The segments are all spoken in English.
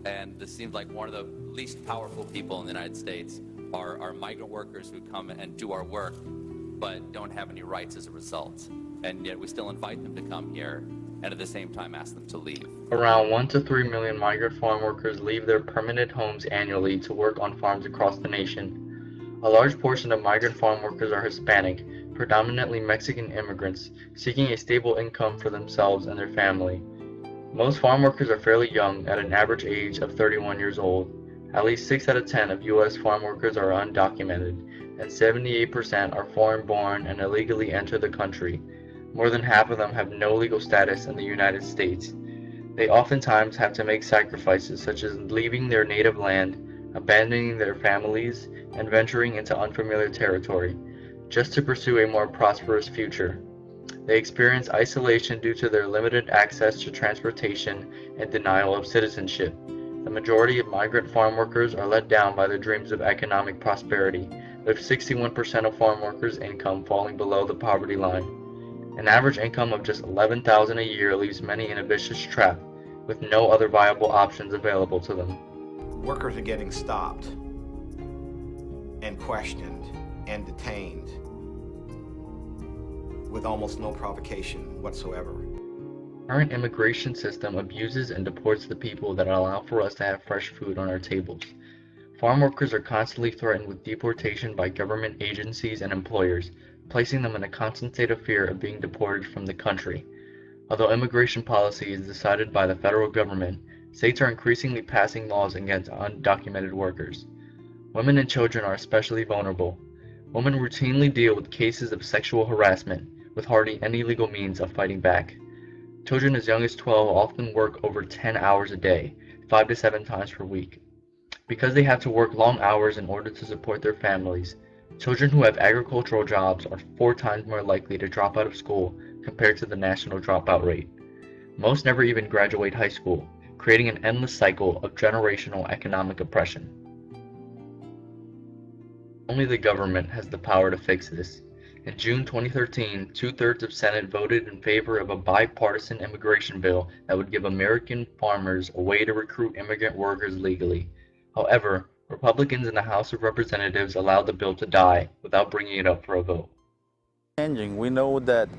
and this seems like one of the least powerful people in the United States are migrant workers who come and do our work, but don't have any rights as a result. And yet we still invite them to come here, and at the same time ask them to leave. Around 1 to 3 million migrant farm workers leave their permanent homes annually to work on farms across the nation. A large portion of migrant farm workers are Hispanic, predominantly Mexican immigrants, seeking a stable income for themselves and their family. Most farm workers are fairly young, at an average age of 31 years old. At least 6 out of 10 of U.S. farm workers are undocumented, and 78% are foreign-born and illegally enter the country. More than half of them have no legal status in the United States. They oftentimes have to make sacrifices such as leaving their native land, abandoning their families, and venturing into unfamiliar territory, just to pursue a more prosperous future. They experience isolation due to their limited access to transportation and denial of citizenship. The majority of migrant farm workers are let down by their dreams of economic prosperity, with 61% of farm workers' income falling below the poverty line. An average income of just $11,000 a year leaves many in a vicious trap, with no other viable options available to them. Workers are getting stopped and questioned and detained with almost no provocation whatsoever. The current immigration system abuses and deports the people that allow for us to have fresh food on our tables. Farm workers are constantly threatened with deportation by government agencies and employers, placing them in a constant state of fear of being deported from the country. Although immigration policy is decided by the federal government, states are increasingly passing laws against undocumented workers. Women and children are especially vulnerable. Women routinely deal with cases of sexual harassment, with hardly any legal means of fighting back. Children as young as 12 often work over 10 hours a day, 5 to 7 times per week. Because they have to work long hours in order to support their families, children who have agricultural jobs are 4 times more likely to drop out of school compared to the national dropout rate. Most never even graduate high school, creating an endless cycle of generational economic oppression. Only the government has the power to fix this. In June 2013, 2/3 of Senate voted in favor of a bipartisan immigration bill that would give American farmers a way to recruit immigrant workers legally. However, Republicans in the House of Representatives allowed the bill to die without bringing it up for a vote. We know that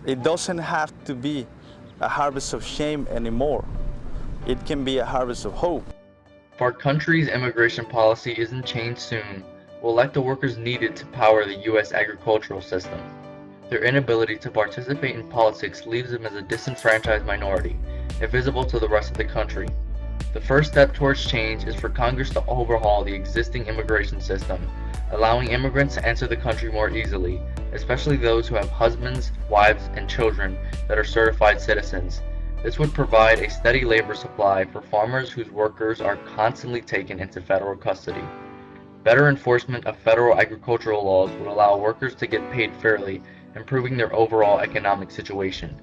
it doesn't have to be a harvest of shame anymore. It can be a harvest of hope. If our country's immigration policy isn't changed soon, we'll elect the workers needed to power the U.S. agricultural system. Their inability to participate in politics leaves them as a disenfranchised minority, invisible to the rest of the country. The first step towards change is for Congress to overhaul the existing immigration system, allowing immigrants to enter the country more easily, especially those who have husbands, wives, and children that are certified citizens. This would provide a steady labor supply for farmers whose workers are constantly taken into federal custody. Better enforcement of federal agricultural laws would allow workers to get paid fairly, improving their overall economic situation.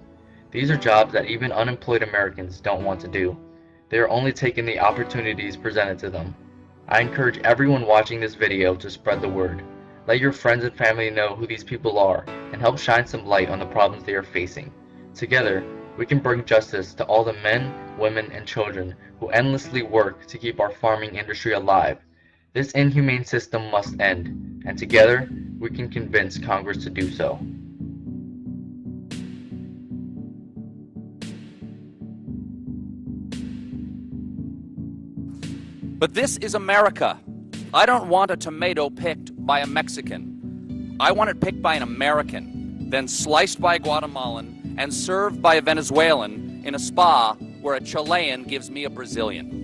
These are jobs that even unemployed Americans don't want to do. They are only taking the opportunities presented to them. I encourage everyone watching this video to spread the word. Let your friends and family know who these people are and help shine some light on the problems they are facing. Together, we can bring justice to all the men, women, and children who endlessly work to keep our farming industry alive. This inhumane system must end, and together, we can convince Congress to do so. But this is America. I don't want a tomato picked by a Mexican. I want it picked by an American, then sliced by a Guatemalan, and served by a Venezuelan in a spa where a Chilean gives me a Brazilian.